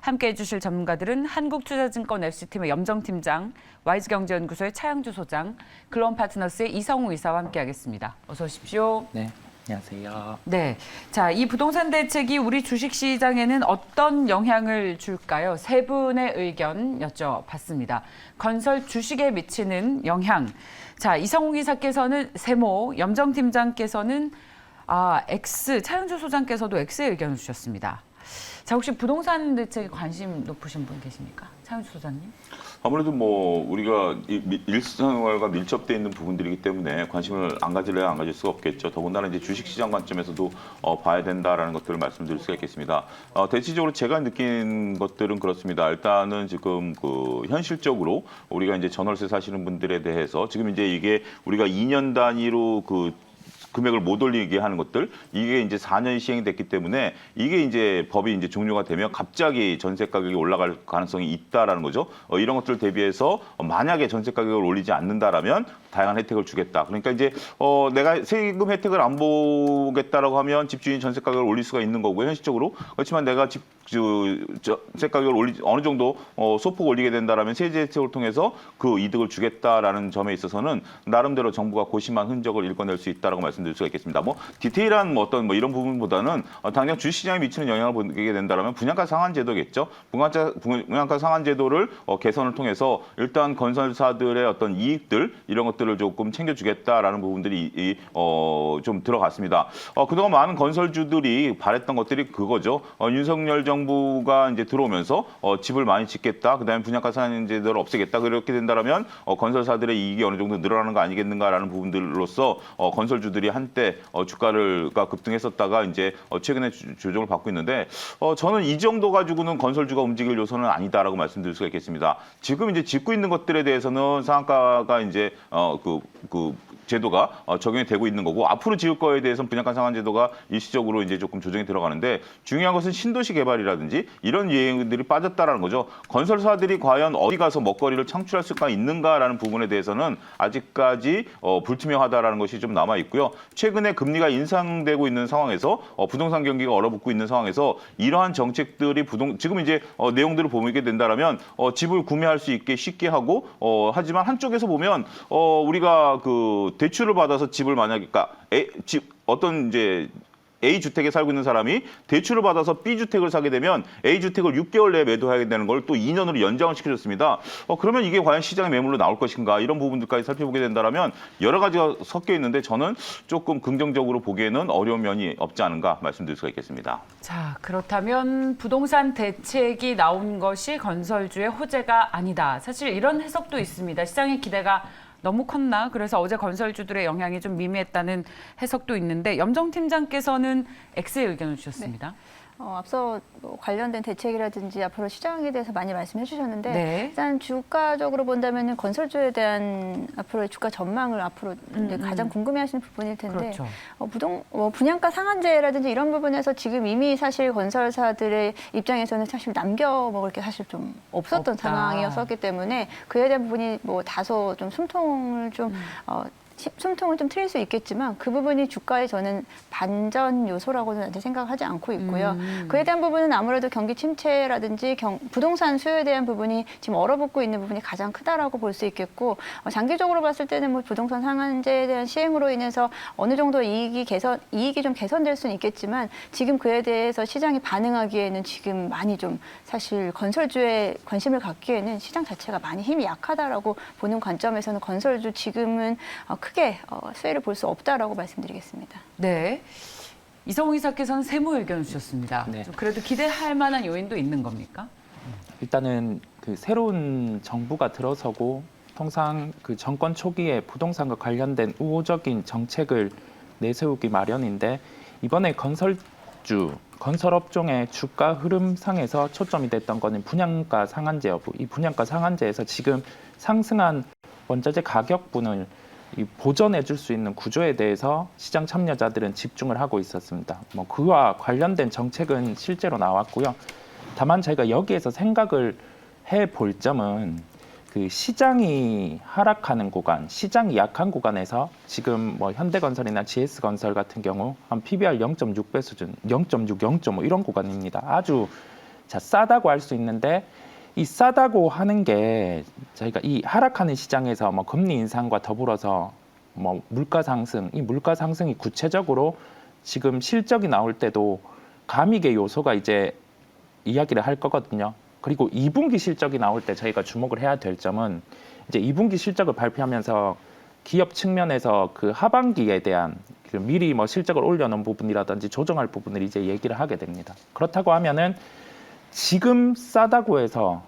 함께해 주실 전문가들은 한국투자증권 FC팀의 염정팀장, 와이즈경제연구소의 차영주 소장, 글로벌파트너스의 이성우 이사와 함께하겠습니다. 어서 오십시오. 네, 안녕하세요. 네, 자, 이 부동산 대책이 우리 주식시장에는 어떤 영향을 줄까요? 세 분의 의견 여쭤봤습니다. 건설 주식에 미치는 영향. 자, 이성우 이사께서는 세모, 염정팀장께서는 X, 차영주 소장께서도 X의 의견을 주셨습니다. 자, 혹시 부동산 대책에 관심 높으신 분 계십니까? 차영주 소장님? 아무래도 뭐 우리가 일상생활과 밀접돼 있는 부분들이기 때문에 관심을 안 가질래야 안 가질 수가 없겠죠. 더군다나 이제 주식시장 관점에서도 봐야 된다라는 것들을 말씀드릴 수가 있겠습니다. 대체적으로 제가 느낀 것들은 그렇습니다. 일단은 지금 그 현실적으로 우리가 이제 전월세 사시는 분들에 대해서 지금 이제 이게 우리가 2년 단위로 그 금액을 못 올리게 하는 것들, 이게 이제 4년이 시행이 됐기 때문에 이게 이제 법이 이제 종료가 되면 갑자기 전세 가격이 올라갈 가능성이 있다라는 거죠. 이런 것들 대비해서 만약에 전세 가격을 올리지 않는다라면 다양한 혜택을 주겠다. 그러니까 이제 내가 세금 혜택을 안 보겠다라고 하면 집주인이 전세 가격을 올릴 수가 있는 거고요. 현실적으로. 그렇지만 내가 전세 가격을 어느 정도 소폭 올리게 된다라면 세제 혜택을 통해서 그 이득을 주겠다라는 점에 있어서는 나름대로 정부가 고심한 흔적을 읽어낼 수 있다라고 말씀드릴 수가 있겠습니다. 뭐 디테일한 어떤 이런 부분보다는 당장 주식시장에 미치는 영향을 보게 된다라면 분양가 상한 제도겠죠. 분양가 상한 제도를 개선을 통해서 일단 건설사들의 어떤 이익들 이런 것들을 조금 챙겨주겠다라는 부분들이 좀 들어갔습니다. 그동안 많은 건설주들이 바랬던 것들이 그거죠. 윤석열 정부가 이제 들어오면서 집을 많이 짓겠다. 그다음에 분양가 상한 제도를 없애겠다. 그렇게 된다라면 건설사들의 이익이 어느 정도 늘어나는 거 아니겠는가라는 부분들로서 건설주들이 한때 주가가 급등했었다가 이제 최근에 조정을 받고 있는데 저는 이 정도 가지고는 건설주가 움직일 요소는 아니다라고 말씀드릴 수가 있겠습니다. 지금 이제 짓고 있는 것들에 대해서는 상한가가 이제 그 제도가 적용이 되고 있는 거고 앞으로 지을 거에 대해서는 분양가 상한 제도가 일시적으로 이제 조금 조정이 들어가는데 중요한 것은 신도시 개발이라든지 이런 예행들이 빠졌다라는 거죠. 건설사들이 과연 어디 가서 먹거리를 창출할 수가 있는가라는 부분에 대해서는 아직까지 불투명하다라는 것이 좀 남아 있고요. 최근에 금리가 인상되고 있는 상황에서 부동산 경기가 얼어붙고 있는 상황에서 이러한 정책들이 지금 이제 내용들을 보게 된다라면 집을 구매할 수 있게 쉽게 하고 하지만 한쪽에서 보면 우리가 그 대출을 받아서 집을 만약에 어떤 이제 A 주택에 살고 있는 사람이 대출을 받아서 B 주택을 사게 되면 A 주택을 6개월 내에 매도하게 되는 걸 또 2년으로 연장을 시켜줬습니다. 그러면 이게 과연 시장의 매물로 나올 것인가 이런 부분들까지 살펴보게 된다면 여러 가지가 섞여 있는데 저는 조금 긍정적으로 보기에는 어려운 면이 없지 않은가 말씀드릴 수가 있겠습니다. 자, 그렇다면 부동산 대책이 나온 것이 건설주의 호재가 아니다. 사실 이런 해석도 있습니다. 시장의 기대가 너무 컸나? 그래서 어제 건설주들의 영향이 좀 미미했다는 해석도 있는데 염정 팀장께서는 X의 의견을 주셨습니다. 네. 앞서 뭐 관련된 대책이라든지 앞으로 시장에 대해서 많이 말씀해 주셨는데 네. 일단 주가적으로 본다면 건설주에 대한 앞으로의 주가 전망을 앞으로 이제 가장 궁금해하시는 부분일 텐데 그렇죠. 분양가 상한제라든지 이런 부분에서 지금 이미 사실 건설사들의 입장에서는 사실 남겨 먹을 게 사실 좀 없었던 없다. 상황이었었기 때문에 그에 대한 부분이 뭐 다소 좀 숨통을 좀 틀릴 수 있겠지만 그 부분이 주가에 저는 반전 요소라고는 생각하지 않고 있고요. 그에 대한 부분은 아무래도 경기 침체라든지 부동산 수요에 대한 부분이 지금 얼어붙고 있는 부분이 가장 크다라고 볼 수 있겠고 장기적으로 봤을 때는 뭐 부동산 상한제에 대한 시행으로 인해서 어느 정도 이익이 좀 개선될 수는 있겠지만 지금 그에 대해서 시장이 반응하기에는 지금 많이 좀 사실 건설주에 관심을 갖기에는 시장 자체가 많이 힘이 약하다라고 보는 관점에서는 건설주 지금은 크게 수혜를 볼 수 없다라고 말씀드리겠습니다. 네. 이성우 이사께서는 세무 의견을 주셨습니다. 네. 좀 그래도 기대할 만한 요인도 있는 겁니까? 일단은 그 새로운 정부가 들어서고 통상 그 정권 초기에 부동산과 관련된 우호적인 정책을 내세우기 마련인데 이번에 건설업종의 주가 흐름상에서 초점이 됐던 거는 분양가 상한제 여부. 이 분양가 상한제에서 지금 상승한 원자재 가격분을 보전해 줄 수 있는 구조에 대해서 시장 참여자들은 집중을 하고 있었습니다. 뭐 그와 관련된 정책은 실제로 나왔고요. 다만 저희가 여기에서 생각을 해볼 점은 그 시장이 하락하는 구간, 시장이 약한 구간에서 지금 뭐 현대건설이나 GS건설 같은 경우 한 PBR 0.6배 수준, 0.6, 0.5 이런 구간입니다. 아주 자, 싸다고 할 수 있는데 이 싸다고 하는 게 저희가 이 하락하는 시장에서 뭐 금리 인상과 더불어서 뭐 물가 상승, 이 물가 상승이 구체적으로 지금 실적이 나올 때도 가미계 요소가 이제 이야기를 할 거거든요. 그리고 2분기 실적이 나올 때 저희가 주목을 해야 될 점은 이제 2분기 실적을 발표하면서 기업 측면에서 그 하반기에 대한 그 미리 뭐 실적을 올려놓은 부분이라든지 조정할 부분을 이제 얘기를 하게 됩니다. 그렇다고 하면은 지금 싸다고 해서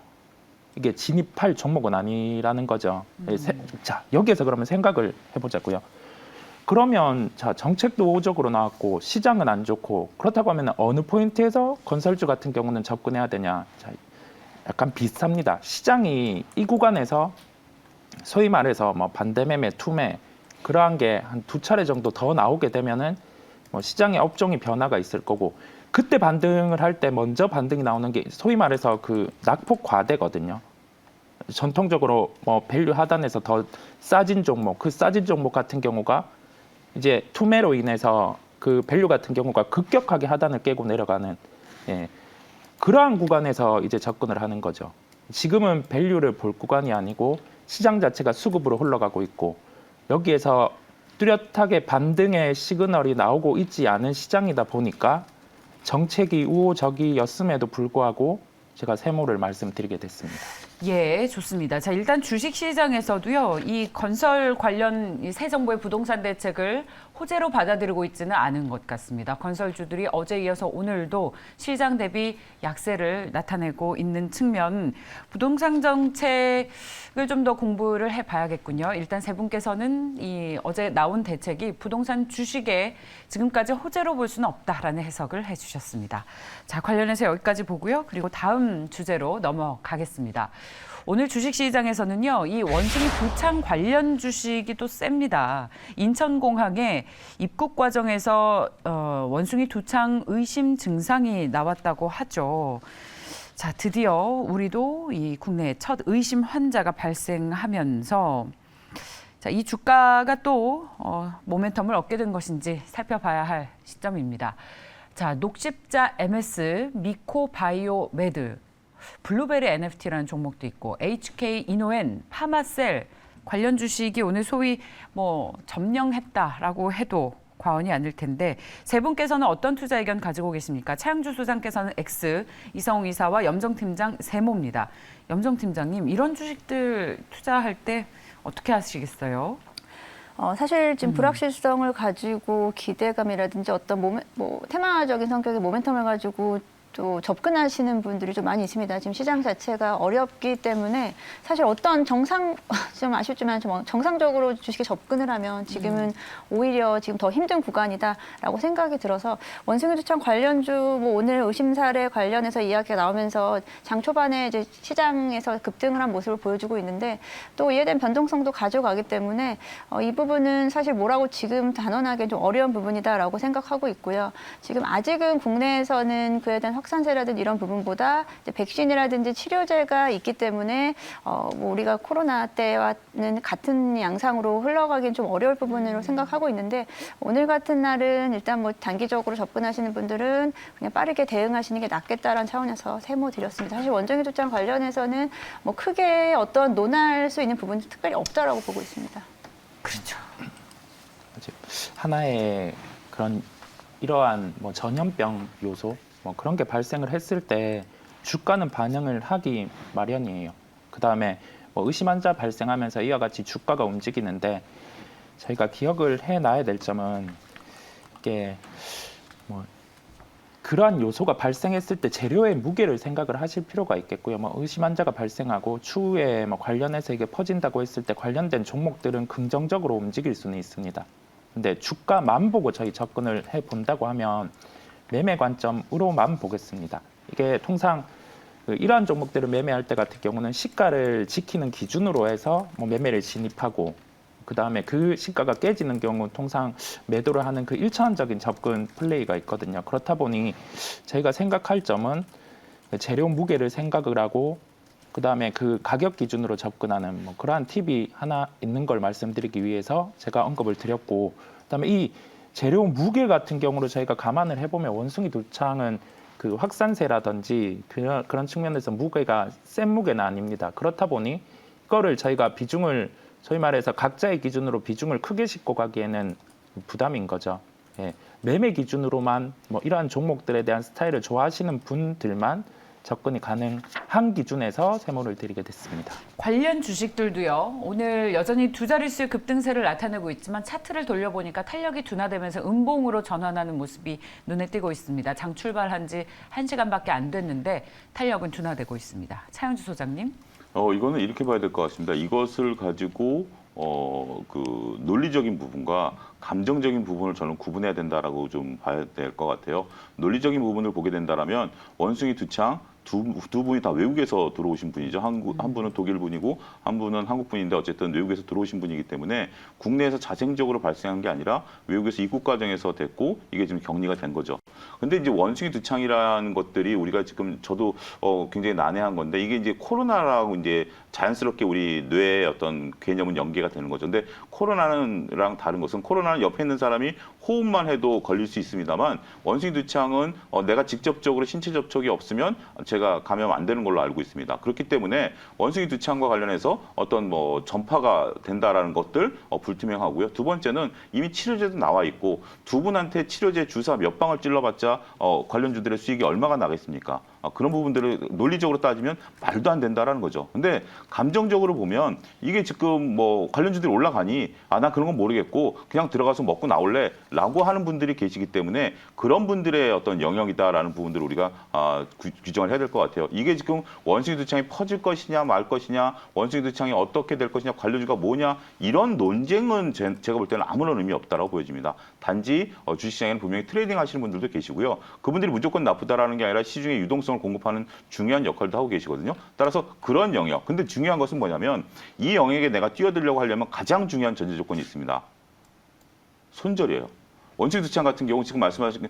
이게 진입할 종목은 아니라는 거죠. 자, 여기에서 그러면 생각을 해보자고요. 그러면 자, 정책도 우호적으로 나왔고 시장은 안 좋고 그렇다고 하면 어느 포인트에서 건설주 같은 경우는 접근해야 되냐? 자, 약간 비슷합니다. 시장이 이 구간에서 소위 말해서 뭐 반대매매, 투매 그러한 게 한 2차례 정도 더 나오게 되면은 뭐 시장의 업종이 변화가 있을 거고 그때 반등을 할 때 먼저 반등이 나오는 게 소위 말해서 그 낙폭 과대거든요. 전통적으로 뭐 밸류 하단에서 더 싸진 종목, 그 싸진 종목 같은 경우가 이제 투매로 인해서 그 밸류 같은 경우가 급격하게 하단을 깨고 내려가는 그러한 구간에서 이제 접근을 하는 거죠. 지금은 밸류를 볼 구간이 아니고 시장 자체가 수급으로 흘러가고 있고 여기에서 뚜렷하게 반등의 시그널이 나오고 있지 않은 시장이다 보니까 정책이 우호적이었음에도 불구하고 제가 세모를 말씀드리게 됐습니다. 예, 좋습니다. 자, 일단 주식시장에서도요, 이 건설 관련 이 새 정부의 부동산 대책을 호재로 받아들이고 있지는 않은 것 같습니다. 건설주들이 어제 이어서 오늘도 시장 대비 약세를 나타내고 있는 측면, 부동산 정책을 좀 더 공부를 해봐야겠군요. 일단 세 분께서는 이 어제 나온 대책이 부동산 주식에 지금까지 호재로 볼 수는 없다라는 해석을 해주셨습니다. 자, 관련해서 여기까지 보고요. 그리고 다음 주제로 넘어가겠습니다. 오늘 주식시장에서는요, 이 원숭이 도창 관련 주식이 또 셉니다. 인천공항에 입국 과정에서 원숭이 도창 의심 증상이 나왔다고 하죠. 자, 드디어 우리도 이 국내 첫 의심 환자가 발생하면서 자, 이 주가가 또 모멘텀을 얻게 된 것인지 살펴봐야 할 시점입니다. 자, 녹십자 MS, 미코바이오메드, 블루베리 NFT라는 종목도 있고 HK 이노엔, 파마셀 관련 주식이 오늘 소위 뭐 점령했다라고 해도 과언이 아닐 텐데 세 분께서는 어떤 투자 의견 가지고 계십니까? 차영주 소장께서는 X, 이성웅 이사와 염정팀장 세모입니다. 염정팀장님, 이런 주식들 투자할 때 어떻게 하시겠어요? 사실 지금 불확실성을 가지고 기대감이라든지 어떤 테마적인 성격의 모멘텀을 가지고 또 접근하시는 분들이 좀 많이 있습니다. 지금 시장 자체가 어렵기 때문에 사실 어떤 좀 아쉽지만 좀 정상적으로 주식에 접근을 하면 지금은 오히려 지금 더 힘든 구간이다라고 생각이 들어서 원숭이 도창 관련주 오늘 의심 사례 관련해서 이야기가 나오면서 장 초반에 이제 시장에서 급등을 한 모습을 보여주고 있는데 또 이에 대한 변동성도 가져가기 때문에 이 부분은 사실 뭐라고 지금 단언하기 좀 어려운 부분이다라고 생각하고 있고요. 지금 아직은 국내에서는 그에 대한 확산세라든지 이런 부분보다 이제 백신이라든지 치료제가 있기 때문에 우리가 코로나 때와는 같은 양상으로 흘러가긴 좀 어려울 부분으로 생각하고 있는데 오늘 같은 날은 일단 단기적으로 접근하시는 분들은 그냥 빠르게 대응하시는 게 낫겠다라는 차원에서 세모 드렸습니다. 사실 원정의 도장 관련해서는 크게 어떤 논할 수 있는 부분이 특별히 없다라고 보고 있습니다. 그렇죠. 하나의 그런 이러한 전염병 요소 그런 게 발생을 했을 때 주가는 반영을 하기 마련이에요. 그다음에 의심 환자 발생하면서 이와 같이 주가가 움직이는데 저희가 기억을 해놔야 될 점은 이게 그러한 요소가 발생했을 때 재료의 무게를 생각을 하실 필요가 있겠고요. 의심 환자가 발생하고 추후에 관련해서 이게 퍼진다고 했을 때 관련된 종목들은 긍정적으로 움직일 수는 있습니다. 근데 주가만 보고 저희 접근을 해본다고 하면 매매 관점으로만 보겠습니다. 이게 통상 이러한 종목들을 매매할 때 같은 경우는 시가를 지키는 기준으로 해서 매매를 진입하고 그 다음에 그 시가가 깨지는 경우 통상 매도를 하는 그 일차원적인 접근 플레이가 있거든요. 그렇다 보니 저희가 생각할 점은 재료 무게를 생각을 하고 그 다음에 그 가격 기준으로 접근하는 그러한 팁이 하나 있는 걸 말씀드리기 위해서 제가 언급을 드렸고 그다음에 이 재료 무게 같은 경우로 저희가 감안을 해보면 원숭이 도창은 그 확산세라든지 그런 측면에서 무게가 센 무게는 아닙니다. 그렇다 보니 이거를 저희가 비중을 소위 말해서 각자의 기준으로 비중을 크게 싣고 가기에는 부담인 거죠. 예, 매매 기준으로만 뭐 이러한 종목들에 대한 스타일을 좋아하시는 분들만 접근이 가능한 기준에서 세모를 드리게 됐습니다. 관련 주식들도요. 오늘 여전히 두 자릿수의 급등세를 나타내고 있지만 차트를 돌려보니까 탄력이 둔화되면서 음봉으로 전환하는 모습이 눈에 띄고 있습니다. 장 출발한 지 1시간밖에 안 됐는데 탄력은 둔화되고 있습니다. 차영주 소장님. 이거는 이렇게 봐야 될 것 같습니다. 이것을 가지고 그 논리적인 부분과 감정적인 부분을 저는 구분해야 된다라고 좀 봐야 될 것 같아요. 논리적인 부분을 보게 된다라면 원숭이 두창 두 분이 다 외국에서 들어오신 분이죠. 한 분은 독일 분이고 한 분은 한국 분인데 어쨌든 외국에서 들어오신 분이기 때문에 국내에서 자생적으로 발생한 게 아니라 외국에서 입국 과정에서 됐고 이게 지금 격리가 된 거죠. 근데 이제 원숭이 두창이라는 것들이 우리가 지금 저도 굉장히 난해한 건데 이게 이제 코로나라고 이제 자연스럽게 우리 뇌의 어떤 개념은 연계가 되는 거죠. 근데 코로나랑 다른 것은 코로나는 옆에 있는 사람이 호흡만 해도 걸릴 수 있습니다만 원숭이 두창은 내가 직접적으로 신체 접촉이 없으면 제가 감염 안 되는 걸로 알고 있습니다. 그렇기 때문에 원숭이 두창과 관련해서 어떤 뭐 전파가 된다라는 것들 불투명하고요. 두 번째는 이미 치료제도 나와 있고 두 분한테 치료제 주사 몇 방울 찔러봤자 관련주들의 수익이 얼마가 나겠습니까? 그런 부분들을 논리적으로 따지면 말도 안 된다라는 거죠. 근데 감정적으로 보면 이게 지금 뭐 관련주들이 올라가니 나 그런 건 모르겠고 그냥 들어가서 먹고 나올래 라고 하는 분들이 계시기 때문에 그런 분들의 어떤 영역이다라는 부분들을 우리가 규정을 해야 될 것 같아요. 이게 지금 원숭이 두창이 퍼질 것이냐 말 것이냐 원숭이 두창이 어떻게 될 것이냐 관련주가 뭐냐 이런 논쟁은 제가 볼 때는 아무런 의미 없다라고 보여집니다. 단지 주식시장에는 분명히 트레이딩 하시는 분들도 계시고요. 그분들이 무조건 나쁘다라는 게 아니라 시중의 유동성을 공급하는 중요한 역할도 하고 계시거든요. 따라서 그런 영역. 근데 중요한 것은 뭐냐면 이 영역에 내가 뛰어들려고 하려면 가장 중요한 전제 조건이 있습니다. 손절이에요. 원숭이 두창 같은 경우 지금 말씀하신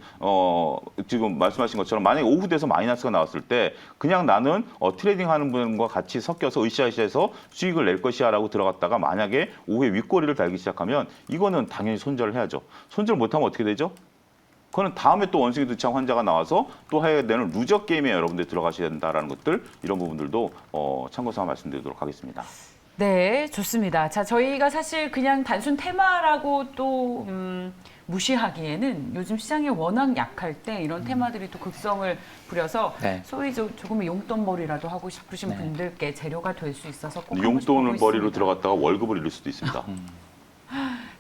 것처럼 만약에 오후 돼서 마이너스가 나왔을 때 그냥 나는 트레이딩하는 분과 같이 섞여서 으쌰으쌰해서 수익을 낼 것이야라고 들어갔다가 만약에 오후에 윗꼬리를 달기 시작하면 이거는 당연히 손절을 해야죠. 손절 못하면 어떻게 되죠? 그거는 다음에 또 원숭이 두창 환자가 나와서 또 해야 되는 루저 게임에 여러분들 들어가셔야 된다라는 것들 이런 부분들도 참고사항 말씀드리도록 하겠습니다. 네, 좋습니다. 자, 저희가 사실 그냥 단순 테마라고 또 무시하기에는 요즘 시장이 워낙 약할 때 이런 테마들이 또 극성을 부려서 네. 소위 조금 용돈벌이라도 하고 싶으신 네. 분들께 재료가 될 수 있어서 꼭 용돈을 벌이로 들어갔다가 월급을 잃을 수도 있습니다.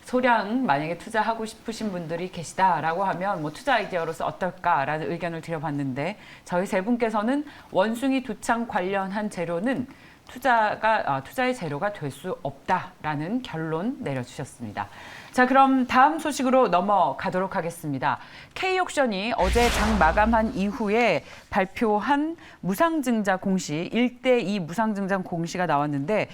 소량 만약에 투자하고 싶으신 분들이 계시다라고 하면 뭐 투자 아이디어로서 어떨까라는 의견을 드려봤는데 저희 세 분께서는 원숭이 두창 관련한 재료는 투자의 재료가 될 수 없다라는 결론 내려주셨습니다. 자, 그럼 다음 소식으로 넘어가도록 하겠습니다. K옥션이 어제 장 마감한 이후에 발표한 무상증자 공시 1대2 무상증자 공시가 나왔는데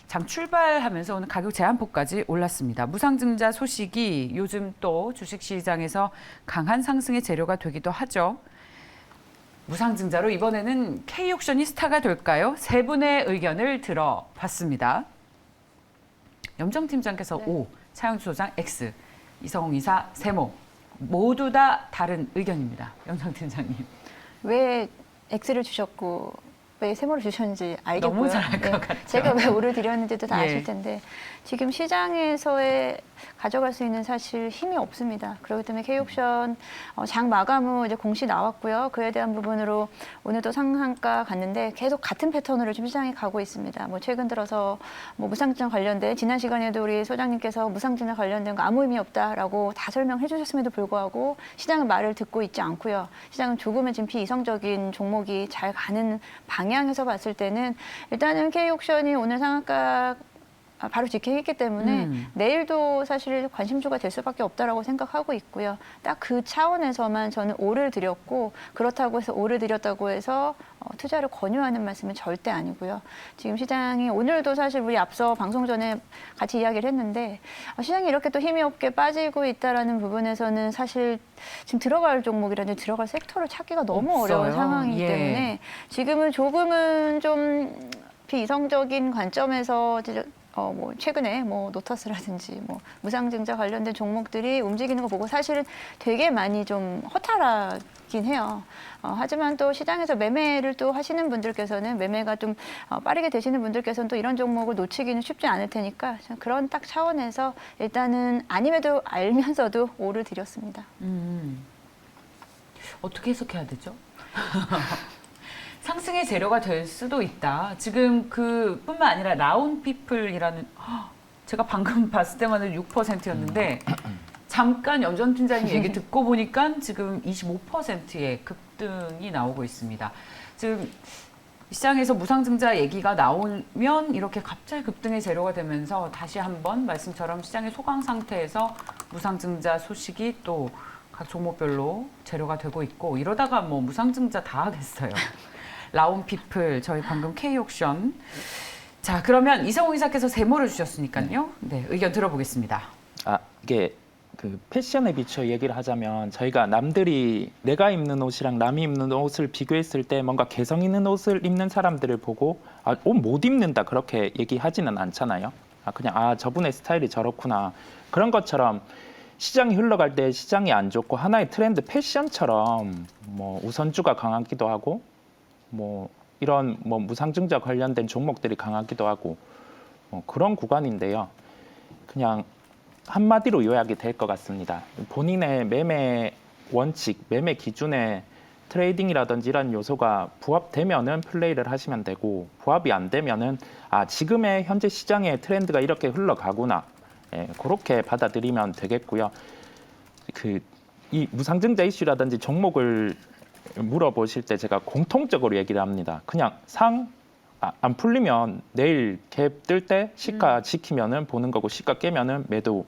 장 출발하면서 오늘 가격 제한폭까지 올랐습니다. 무상증자 소식이 요즘 또 주식시장에서 강한 상승의 재료가 되기도 하죠. 무상증자로 이번에는 K옥션이 스타가 될까요? 세 분의 의견을 들어봤습니다. 염정팀장께서 네. O, 차영주 소장 X, 이성홍 이사 세모 모두 다 다른 의견입니다. 염정팀장님. 왜 X를 주셨고 왜 세모를 주셨는지 알겠고요. 너무 잘 알 것 같죠. 제가 왜 O를 드렸는지도 다 예. 아실 텐데 지금 시장에서의 가져갈 수 있는 사실 힘이 없습니다. 그렇기 때문에 K옥션 장 마감 후 이제 공시 나왔고요. 그에 대한 부분으로 오늘도 상한가 갔는데 계속 같은 패턴으로 지금 시장이 가고 있습니다. 뭐 최근 들어서 뭐 무상증자 관련된 지난 시간에도 우리 소장님께서 무상증자 관련된 거 아무 의미 없다라고 다 설명해 주셨음에도 불구하고 시장은 말을 듣고 있지 않고요. 시장은 조금은 지금 비이성적인 종목이 잘 가는 방향에서 봤을 때는 일단은 K옥션이 오늘 상한가 바로 직행했기 때문에 내일도 사실 관심주가 될 수밖에 없다라고 생각하고 있고요. 딱 그 차원에서만 저는 O를 드렸고 그렇다고 해서 O를 드렸다고 해서 투자를 권유하는 말씀은 절대 아니고요. 지금 시장이 오늘도 사실 우리 앞서 방송 전에 같이 이야기를 했는데 시장이 이렇게 또 힘이 없게 빠지고 있다라는 부분에서는 사실 지금 들어갈 종목이라든지 들어갈 섹터를 찾기가 너무 없어요. 어려운 상황이기 예. 때문에 지금은 조금은 좀 비이성적인 관점에서 뭐 최근에 뭐 노터스라든지 뭐 무상증자 관련된 종목들이 움직이는 거 보고 사실은 되게 많이 좀 허탈하긴 해요. 하지만 또 시장에서 매매를 또 하시는 분들께서는 매매가 좀 빠르게 되시는 분들께서는 또 이런 종목을 놓치기는 쉽지 않을 테니까 그런 딱 차원에서 일단은 아님에도 알면서도 오를 드렸습니다. 어떻게 해석해야 되죠? 상승의 재료가 될 수도 있다. 지금 그뿐만 아니라 라운피플이라는 제가 방금 봤을 때만 해도 6%였는데 잠깐 염전 팀장님 얘기 듣고 보니까 지금 25%의 급등이 나오고 있습니다. 지금 시장에서 무상증자 얘기가 나오면 이렇게 갑자기 급등의 재료가 되면서 다시 한번 말씀처럼 시장의 소강 상태에서 무상증자 소식이 또 각 종목별로 재료가 되고 있고 이러다가 뭐 무상증자 다 하겠어요. 라운피플, 저희 방금 K옥션. 자, 그러면 이성우 이사께서 세모를 주셨으니까요. 네, 의견 들어보겠습니다. 이게 그 패션에 비춰 얘기를 하자면 저희가 남들이 내가 입는 옷이랑 남이 입는 옷을 비교했을 때 뭔가 개성 있는 옷을 입는 사람들을 보고 옷 못 입는다 그렇게 얘기하지는 않잖아요. 그냥 저분의 스타일이 저렇구나. 그런 것처럼 시장이 흘러갈 때 시장이 안 좋고 하나의 트렌드 패션처럼 뭐 우선주가 강하기도 하고 뭐 이런 뭐 무상증자 관련된 종목들이 강하기도 하고 그런 구간인데요. 그냥 한마디로 요약이 될 것 같습니다. 본인의 매매 원칙, 매매 기준에 트레이딩이라든지 이런 요소가 부합되면은 플레이를 하시면 되고 부합이 안 되면은 지금의 현재 시장의 트렌드가 이렇게 흘러가구나. 그렇게 받아들이면 되겠고요. 이 무상증자 이슈라든지 종목을 물어보실 때 제가 공통적으로 얘기를 합니다. 그냥 안 풀리면 내일 갭 뜰 때 시가 지키면은 보는 거고 시가 깨면은 매도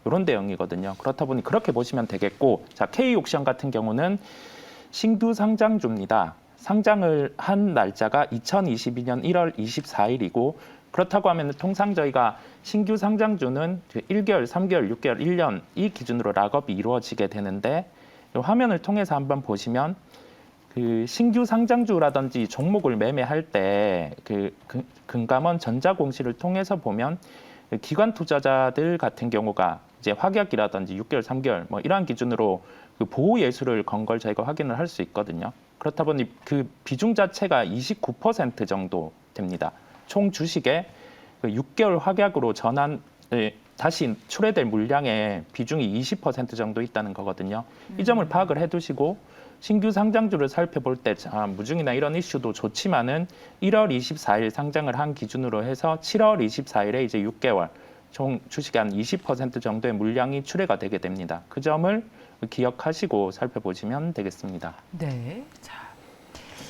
이런 대응이거든요. 그렇다 보니 그렇게 보시면 되겠고, 자 K옥션 같은 경우는 신규 상장주입니다. 상장을 한 날짜가 2022년 1월 24일이고 그렇다고 하면 통상 저희가 신규 상장주는 1개월, 3개월, 6개월, 1년 이 기준으로 락업이 이루어지게 되는데 이 화면을 통해서 한번 보시면 그 신규 상장주라든지 종목을 매매할 때 금감원 전자공시를 통해서 보면 기관 투자자들 같은 경우가 이제 확약이라든지 6개월, 3개월 뭐 이러한 기준으로 그 보호 예수를 건 걸 저희가 확인을 할 수 있거든요. 그렇다 보니 그 비중 자체가 29% 정도 됩니다. 총 주식의 6개월 확약으로 다시 출회될 물량의 비중이 20% 정도 있다는 거거든요. 이 점을 파악을 해두시고 신규 상장주를 살펴볼 때 무중이나 이런 이슈도 좋지만은 1월 24일 상장을 한 기준으로 해서 7월 24일에 이제 6개월 총 주식의 한 20% 정도의 물량이 출회가 되게 됩니다. 그 점을 기억하시고 살펴보시면 되겠습니다. 네. 자,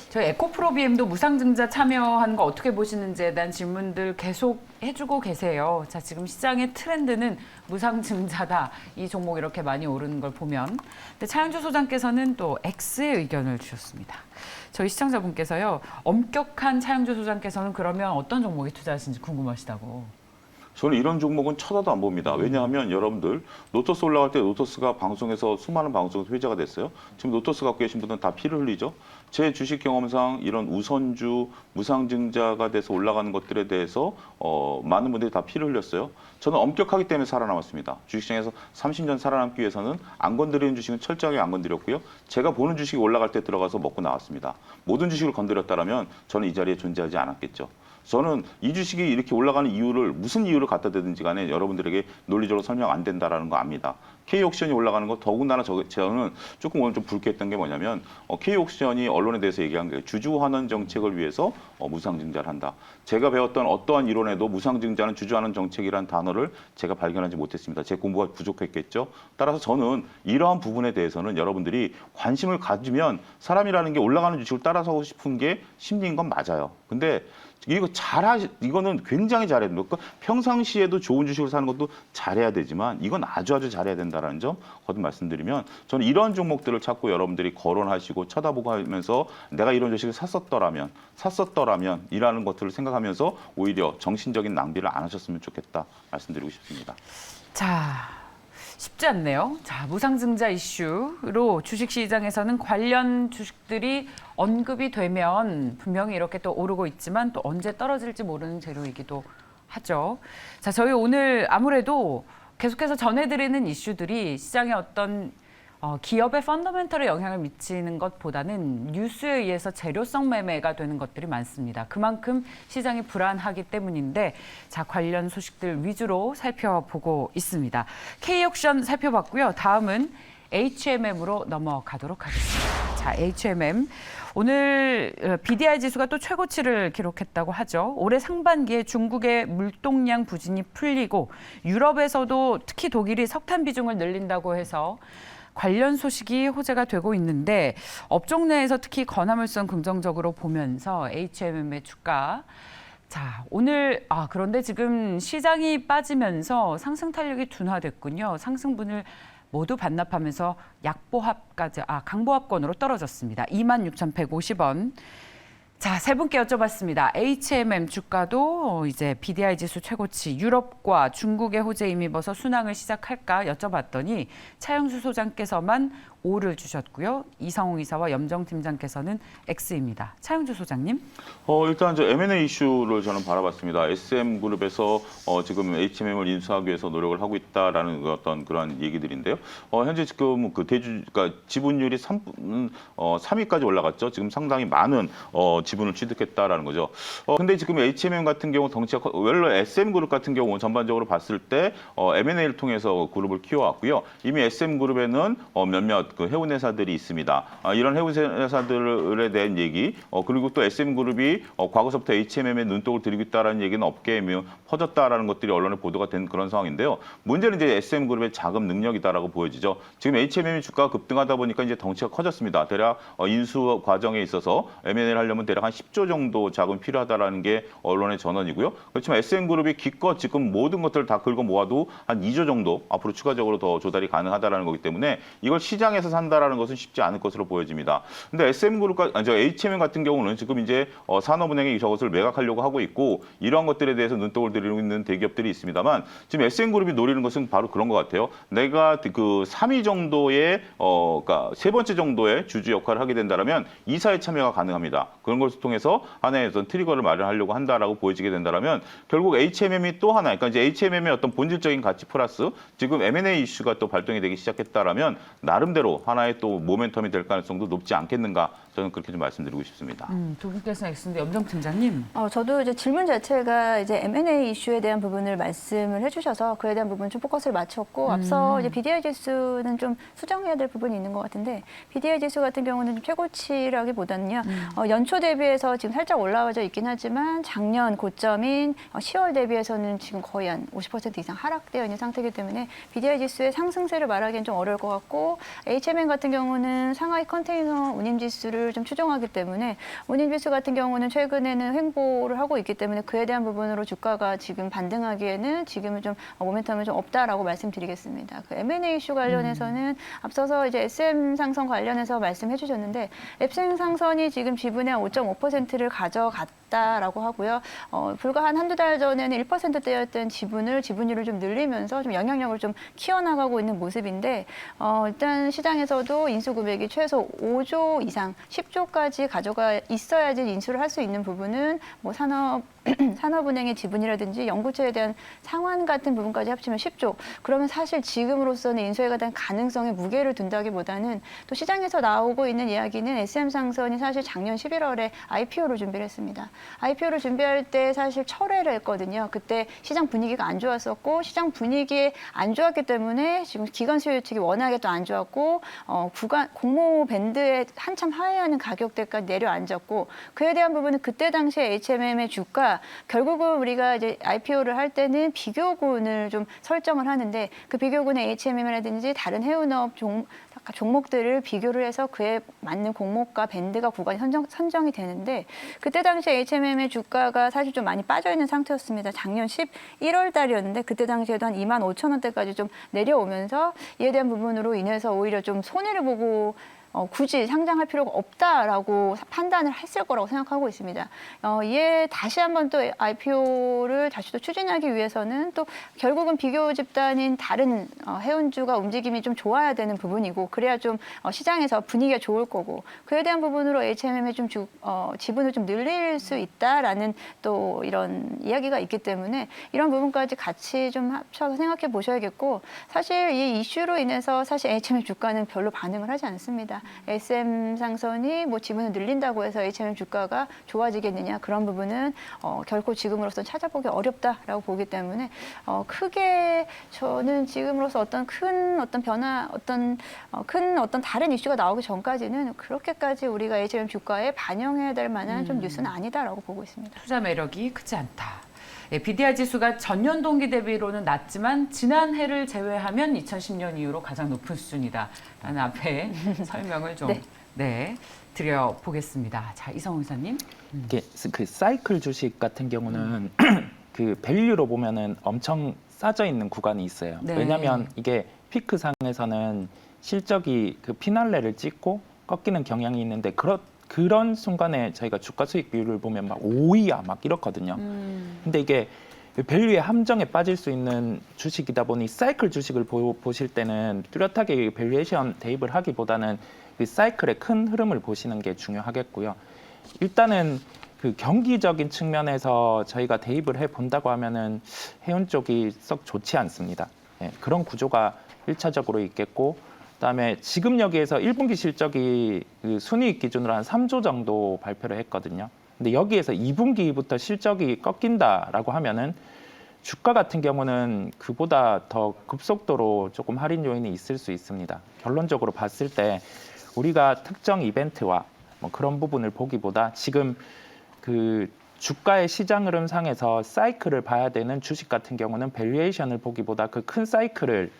저희 에코프로비엠도 무상증자 참여하는 거 어떻게 보시는지에 대한 질문들 계속 해주고 계세요. 자, 지금 시장의 트렌드는 무상증자다. 이 종목 이렇게 많이 오르는 걸 보면. 근데 차영주 소장께서는 또 X의 의견을 주셨습니다. 저희 시청자분께서요. 엄격한 차영주 소장께서는 그러면 어떤 종목에 투자하시는지 궁금하시다고. 저는 이런 종목은 쳐다도 안 봅니다. 왜냐하면 여러분들 노토스 올라갈 때 노토스가 방송에서 수많은 방송에서 회자가 됐어요. 지금 노토스 갖고 계신 분들은 다 피를 흘리죠. 제 주식 경험상 이런 우선주, 무상증자가 돼서 올라가는 것들에 대해서 많은 분들이 다 피를 흘렸어요. 저는 엄격하기 때문에 살아남았습니다. 주식시장에서 30년 살아남기 위해서는 안 건드리는 주식은 철저하게 안 건드렸고요. 제가 보는 주식이 올라갈 때 들어가서 먹고 나왔습니다. 모든 주식을 건드렸다면 저는 이 자리에 존재하지 않았겠죠. 저는 이 주식이 이렇게 올라가는 이유를 무슨 이유를 갖다 대든지 간에 여러분들에게 논리적으로 설명 안 된다라는 거 압니다. K옥션이 올라가는 거 더군다나 저는 조금 오늘 좀 불쾌했던 게 뭐냐면 K옥션이 언론에 대해서 얘기한 게 주주환원 정책을 위해서 무상증자를 한다. 제가 배웠던 어떠한 이론에도 무상증자는 주주환원 정책이라는 단어를 제가 발견하지 못했습니다. 제 공부가 부족했겠죠. 따라서 저는 이러한 부분에 대해서는 여러분들이 관심을 가지면 사람이라는 게 올라가는 주식을 따라서고 싶은 게 심리인 건 맞아요. 근데 이거는 굉장히 잘해야 됩니다. 그러니까 평상시에도 좋은 주식을 사는 것도 잘해야 되지만 이건 아주 잘해야 된다는 점 거듭 말씀드리면 저는 이런 종목들을 찾고 여러분들이 거론하시고 쳐다보고 하면서 내가 이런 주식을 샀었더라면 이라는 것들을 생각하면서 오히려 정신적인 낭비를 안 하셨으면 좋겠다 말씀드리고 싶습니다. 자, 쉽지 않네요. 자, 무상증자 이슈로 주식시장에서는 관련 주식들이 언급이 되면 분명히 이렇게 또 오르고 있지만 또 언제 떨어질지 모르는 재료이기도 하죠. 자, 저희 오늘 아무래도 계속해서 전해드리는 이슈들이 시장에 어떤 기업의 펀더멘털에 영향을 미치는 것보다는 뉴스에 의해서 재료성 매매가 되는 것들이 많습니다. 그만큼 시장이 불안하기 때문인데 자, 관련 소식들 위주로 살펴보고 있습니다. K옥션 살펴봤고요. 다음은 HMM으로 넘어가도록 하겠습니다. 자, HMM. 오늘 BDI 지수가 또 최고치를 기록했다고 하죠. 올해 상반기에 중국의 물동량 부진이 풀리고 유럽에서도 특히 독일이 석탄 비중을 늘린다고 해서 관련 소식이 호재가 되고 있는데 업종 내에서 특히 건화물성 긍정적으로 보면서 HMM의 주가 자, 오늘 그런데 지금 시장이 빠지면서 상승 탄력이 둔화됐군요. 상승분을 모두 반납하면서 약보합까지 강보합권으로 떨어졌습니다. 26,150원. 자, 세 분께 여쭤봤습니다. HMM 주가도 이제 BDI 지수 최고치 유럽과 중국의 호재에 힘입어서 순항을 시작할까 여쭤봤더니 차영수 소장께서만 O를 주셨고요. 이성웅 이사와 염정 팀장께서는 X입니다. 차영수 소장님. 일단 저 M&A 이슈를 저는 바라봤습니다. SM그룹에서 지금 HMM을 인수하기 위해서 노력을 하고 있다라는 어떤 그런 얘기들인데요. 현재 지금 그 그러니까 지분율이 3위까지 올라갔죠. 지금 상당히 많은 지분을 취득했다라는 거죠. 근데 지금 HMM 같은 경우 덩치가 원래 SM그룹 같은 경우 전반적으로 봤을 때 M&A를 통해서 그룹을 키워왔고요. 이미 SM그룹에는 몇몇 그 해운 회사들이 있습니다. 이런 해운 회사들에 대한 얘기, 그리고 또 SM그룹이 과거서부터 HMM에 눈독을 들이고 있다라는 얘기는 업계에 퍼졌다라는 것들이 언론에 보도가 된 그런 상황인데요. 문제는 이제 SM그룹의 자금 능력이다라고 보여지죠. 지금 HMM이 주가가 급등하다 보니까 이제 덩치가 커졌습니다. 대략 인수 과정에 있어서 M&A를 하려면 대략 한 10조 정도 자금이 필요하다라는 게 언론의 전언이고요. 그렇지만 SM그룹이 기껏 지금 모든 것들을 다 긁어 모아도 한 2조 정도 앞으로 추가적으로 더 조달이 가능하다라는 거기 때문에 이걸 시장에서 산다라는 것은 쉽지 않을 것으로 보여집니다. 근데 HMM 같은 경우는 지금 이제 산업은행이 저것을 매각하려고 하고 있고 이러한 것들에 대해서 눈독을 들이고 있는 대기업들이 있습니다만 지금 SM그룹이 노리는 것은 바로 그런 것 같아요. 내가 그 3위 정도의 그러니까 세 번째 정도의 주주 역할을 하게 된다면 이사회 참여가 가능합니다. 그런 것을 통해서 하나의 어떤 트리거를 마련하려고 한다라고 보여지게 된다면 결국 HMM이 또 하나, 그러니까 이제 HMM의 어떤 본질적인 가치 플러스 지금 M&A 이슈가 또 발동이 되기 시작했다라면 나름대로 하나의 또 모멘텀이 될 가능성도 높지 않겠는가 저는 그렇게 좀 말씀드리고 싶습니다. 두 분께서는 X인데 염정 팀장님. 저도 이제 질문 자체가 이제 M&A 이슈에 대한 부분을 말씀을 해주셔서 그에 대한 부분 좀 포커스를 맞췄고 앞서 이제 BDI 지수는 좀 수정해야 될 부분이 있는 것 같은데 BDI 지수 같은 경우는 좀 최고치라기보다는요 연초 대비해서 지금 살짝 올라와져 있긴 하지만 작년 고점인 10월 대비해서는 지금 거의 한 50% 이상 하락되어 있는 상태이기 때문에 BDI 지수의 상승세를 말하기는 좀 어려울 것 같고 HMM 같은 경우는 상하이 컨테이너 운임 지수를 좀 추정하기 때문에 운임 지수 같은 경우는 최근에는 횡보를 하고 있기 때문에 그에 대한 부분으로 주가가 지금 반등하기에는 지금은 좀 모멘텀은 좀 없다라고 말씀드리겠습니다. 그 M&A 이슈 관련해서는 앞서서 이제 SM 상선 관련해서 말씀해 주셨는데 SM 상선이 지금 지분의 5.5%를 가져갔다라고 하고요. 불과 한두 달 전에는 1%대였던 지분율을 좀 늘리면서 좀 영향력을 좀 키워나가고 있는 모습인데 일단 시장에서도 인수 금액이 최소 5조 이상 10조까지 가져가 있어야지 인수를 할 수 있는 부분은 뭐 산업은행의 지분이라든지 연구체에 대한 상환 같은 부분까지 합치면 10조. 그러면 사실 지금으로서는 인수에 대한 가능성에 무게를 둔다기보다는 또 시장에서 나오고 있는 이야기는 SM상선이 사실 작년 11월에 IPO를 준비를 했습니다. IPO를 준비할 때 사실 철회를 했거든요. 그때 시장 분위기가 안 좋았었고 시장 분위기에 안 좋았기 때문에 지금 기관 수요 예측이 워낙에 또 안 좋았고 공모 밴드에 한참 하회하는 가격대까지 내려앉았고 그에 대한 부분은 그때 당시에 HMM의 주가 결국은 우리가 이제 IPO를 할 때는 비교군을 좀 설정을 하는데 그 비교군의 HMM이라든지 다른 해운업 종목들을 비교를 해서 그에 맞는 종목과 밴드가 구간이 선정이 되는데 그때 당시 HMM의 주가가 사실 좀 많이 빠져 있는 상태였습니다. 작년 11월 달이었는데 그때 당시에도 한 2만 5천 원대까지 좀 내려오면서 이에 대한 부분으로 인해서 오히려 좀 손해를 보고 굳이 상장할 필요가 없다라고 판단을 했을 거라고 생각하고 있습니다. 이에 다시 한번 또 IPO를 다시 또 추진하기 위해서는 또 결국은 비교 집단인 다른 해운주가 움직임이 좀 좋아야 되는 부분이고 그래야 좀 시장에서 분위기가 좋을 거고 그에 대한 부분으로 HMM의 좀 지분을 좀 늘릴 수 있다라는 또 이런 이야기가 있기 때문에 이런 부분까지 같이 좀 합쳐서 생각해 보셔야겠고 사실 이 이슈로 인해서 사실 HMM 주가는 별로 반응을 하지 않습니다. SM 상선이 뭐 지분을 늘린다고 해서 HMM 주가가 좋아지겠느냐 그런 부분은 결코 지금으로서는 찾아보기 어렵다라고 보기 때문에 크게 저는 지금으로서 어떤 큰 어떤 변화 큰 어떤 다른 이슈가 나오기 전까지는 그렇게까지 우리가 HMM 주가에 반영해야 될 만한 좀 뉴스는 아니다라고 보고 있습니다. 투자 매력이 크지 않다. 예, BDI 지수가 전년 동기 대비로는 낮지만 지난해를 제외하면 2010년 이후로 가장 높은 수준이다라는 앞에 설명을 좀 드려보겠습니다. 자, 이성훈 이사님. 이게 그 사이클 주식 같은 경우는 그 밸류로 보면은 엄청 싸져 있는 구간이 있어요. 네. 왜냐하면 이게 피크 상에서는 실적이 그 피날레를 찍고 꺾이는 경향이 있는데 그런 순간에 저희가 주가 수익 비율을 보면 막 5위야 막 이렇거든요. 근데 이게 밸류의 함정에 빠질 수 있는 주식이다 보니 사이클 주식을 보실 때는 뚜렷하게 밸류에이션 대입을 하기보다는 그 사이클의 큰 흐름을 보시는 게 중요하겠고요. 일단은 그 경기적인 측면에서 저희가 대입을 해 본다고 하면은 해운 쪽이 썩 좋지 않습니다. 예, 그런 구조가 1차적으로 있겠고 그다음에 지금 여기에서 1분기 실적이 그 순이익 기준으로 한 3조 정도 발표를 했거든요. 근데 여기에서 2분기부터 실적이 꺾인다라고 하면은 주가 같은 경우는 그보다 더 급속도로 조금 할인 요인이 있을 수 있습니다. 결론적으로 봤을 때 우리가 특정 이벤트와 뭐 그런 부분을 보기보다 지금 그 주가의 시장 흐름상에서 사이클을 봐야 되는 주식 같은 경우는 밸류에이션을 보기보다 그 큰 사이클을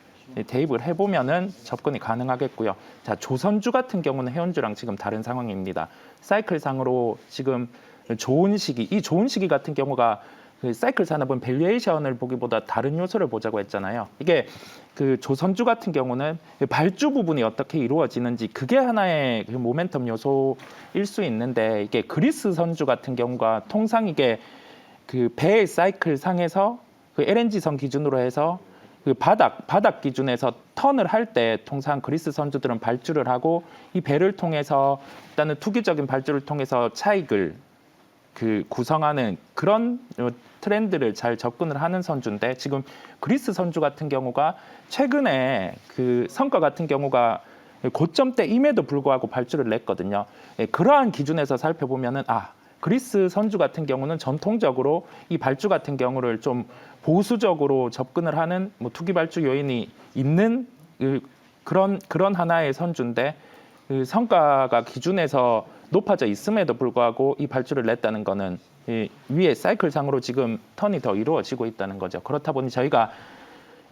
대입을 해보면은 접근이 가능하겠고요. 자, 조선주 같은 경우는 해운주랑 지금 다른 상황입니다. 사이클상으로 지금 좋은 시기, 이 좋은 시기 같은 경우가 그 사이클 산업은 밸류에이션을 보기보다 다른 요소를 보자고 했잖아요. 이게 그 조선주 같은 경우는 발주 부분이 어떻게 이루어지는지 그게 하나의 그 모멘텀 요소일 수 있는데 이게 그리스 선주 같은 경우가 통상 이게 그 배 사이클 상에서 그 LNG선 기준으로 해서 그 바닥 기준에서 턴을 할 때 통상 그리스 선주들은 발주를 하고 이 배를 통해서 일단은 투기적인 발주를 통해서 차익을 그 구성하는 그런 트렌드를 잘 접근을 하는 선주인데 지금 그리스 선주 같은 경우가 최근에 그 성과 같은 경우가 고점대임에도 불구하고 발주를 냈거든요. 예, 그러한 기준에서 살펴보면은 그리스 선주 같은 경우는 전통적으로 이 발주 같은 경우를 좀 보수적으로 접근을 하는 뭐 투기 발주 요인이 있는 그런 하나의 선주인데 그 성과가 기준에서 높아져 있음에도 불구하고 이 발주를 냈다는 거는 이 위에 사이클상으로 지금 턴이 더 이루어지고 있다는 거죠. 그렇다 보니 저희가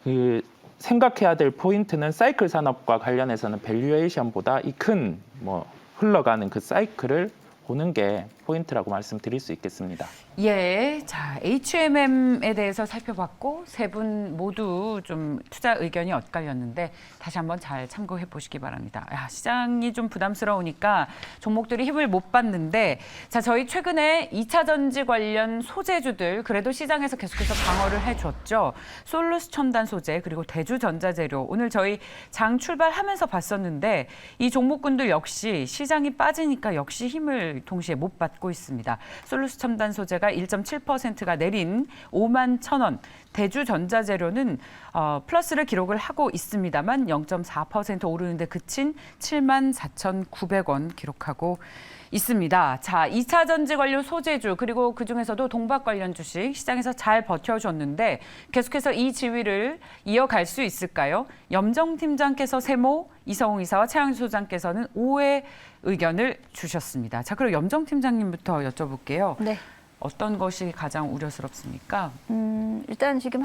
그 생각해야 될 포인트는 사이클 산업과 관련해서는 밸류에이션보다 이 큰 뭐 흘러가는 그 사이클을 보는 게 포인트라고 말씀드릴 수 있겠습니다. 예, 자 HMM에 대해서 살펴봤고 세 분 모두 좀 투자 의견이 엇갈렸는데 다시 한번 잘 참고해 보시기 바랍니다. 시장이 좀 부담스러우니까 종목들이 힘을 못 받는데 자 저희 최근에 2차 전지 관련 소재주들 그래도 시장에서 계속해서 방어를 해줬죠. 솔루스 첨단 소재 그리고 대주 전자재료 오늘 저희 장 출발하면서 봤었는데 이 종목군들 역시 시장이 빠지니까 역시 힘을 동시에 못 받고 있습니다. 솔루스 첨단 소재가 1.7%가 내린 51,000원, 대주 전자재료는 플러스를 기록을 하고 있습니다만 0.4% 오르는데 그친 74,900원 기록하고 있습니다. 자, 2차 전지 관련 소재주 그리고 그중에서도 동박 관련 주식 시장에서 잘 버텨줬는데 계속해서 이 지위를 이어갈 수 있을까요? 염정 팀장께서 세모, 이성웅 이사와 최양주 소장께서는 5의 의견을 주셨습니다. 자, 그럼 염정 팀장님부터 여쭤볼게요. 네. 어떤 것이 가장 우려스럽습니까? 일단 지금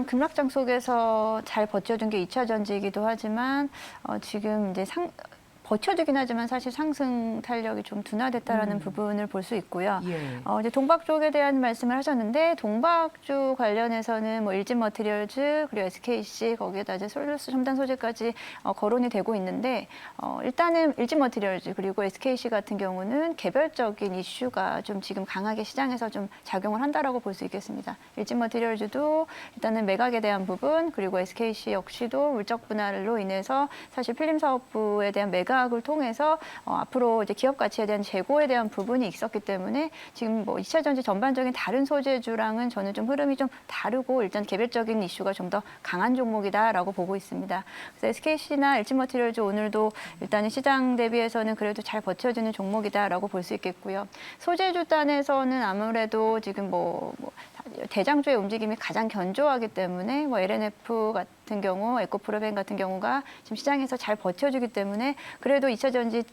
급락장 속에서 잘 버텨준 게 2차 전지이기도 하지만 지금 이제 버텨주긴 하지만 사실 상승 탄력이 좀 둔화됐다라는 부분을 볼 수 있고요. 예. 이제 동박 쪽에 대한 말씀을 하셨는데 동박주 관련해서는 뭐 일진 머티리얼즈 그리고 SKC 거기에다 이제 솔루스 첨단 소재까지 거론이 되고 있는데 일단은 일진 머티리얼즈 그리고 SKC 같은 경우는 개별적인 이슈가 좀 지금 강하게 시장에서 좀 작용을 한다라고 볼 수 있겠습니다. 일진 머티리얼즈도 일단은 매각에 대한 부분 그리고 SKC 역시도 물적 분할로 인해서 사실 필름 사업부에 대한 매각을 통해서 앞으로 이제 기업 가치에 대한 재고에 대한 부분이 있었기 때문에 지금 뭐 2차 전지 전반적인 다른 소재주랑은 저는 좀 흐름이 좀 다르고 일단 개별적인 이슈가 좀 더 강한 종목이다라고 보고 있습니다. 그래서 SKC나 일진 머티리얼즈 오늘도 일단은 시장 대비해서는 그래도 잘 버텨주는 종목이다라고 볼 수 있겠고요. 소재주 단에서는 아무래도 지금 뭐 대장주의 움직임이 가장 견조하기 때문에 뭐 LNF 같은 경우, 에코프로벤 같은 경우가 지금 시장에서 잘 버텨주기 때문에 그래도 2차 전지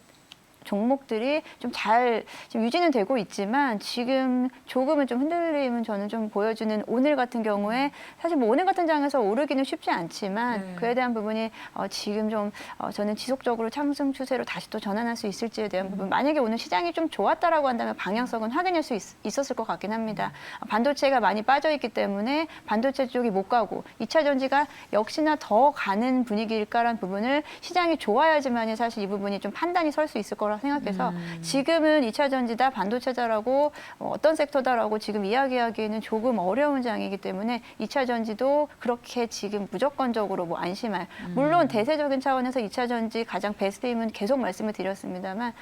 종목들이 좀 잘 지금 유지는 되고 있지만 지금 조금은 좀 흔들림은 저는 좀 보여주는 오늘 같은 경우에 사실 뭐 오늘 같은 장에서 오르기는 쉽지 않지만 그에 대한 부분이 지금 좀 저는 지속적으로 상승 추세로 다시 또 전환할 수 있을지에 대한 부분 만약에 오늘 시장이 좀 좋았다라고 한다면 방향성은 확인할 수 있었을 것 같긴 합니다. 반도체가 많이 빠져 있기 때문에 반도체 쪽이 못 가고 2차 전지가 역시나 더 가는 분위기일까라는 부분을 시장이 좋아야지만이 사실 이 부분이 좀 판단이 설 수 있을 거라 생각해서 지금은 2차 전지다 반도체다라고 어떤 섹터다라고 지금 이야기하기에는 조금 어려운 장이기 때문에 2차 전지도 그렇게 지금 무조건적으로 뭐 안심할 물론 대세적인 차원에서 2차 전지 가장 베스트 힘은 계속 말씀을 드렸습니다만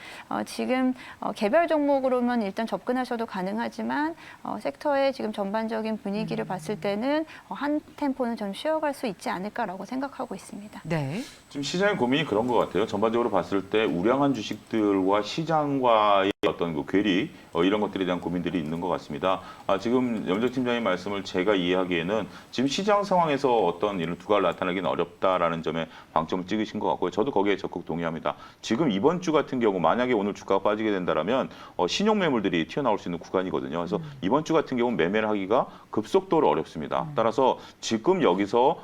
지금 개별 종목으로만 일단 접근하셔도 가능하지만 섹터의 지금 전반적인 분위기를 봤을 때는 한 템포는 좀 쉬어갈 수 있지 않을까라고 생각하고 있습니다. 네. 지금 시장의 고민이 그런 것 같아요. 전반적으로 봤을 때 우량한 주식들과 시장과의 어떤 그 괴리 이런 것들에 대한 고민들이 있는 것 같습니다. 지금 염정 팀장의 말씀을 제가 이해하기에는 지금 시장 상황에서 어떤 이런 두각을 나타내기는 어렵다라는 점에 방점을 찍으신 것 같고요. 저도 거기에 적극 동의합니다. 지금 이번 주 같은 경우 만약에 오늘 주가가 빠지게 된다면 신용 매물들이 튀어나올 수 있는 구간이거든요. 그래서 이번 주 같은 경우 매매를 하기가 급속도로 어렵습니다. 따라서 지금 여기서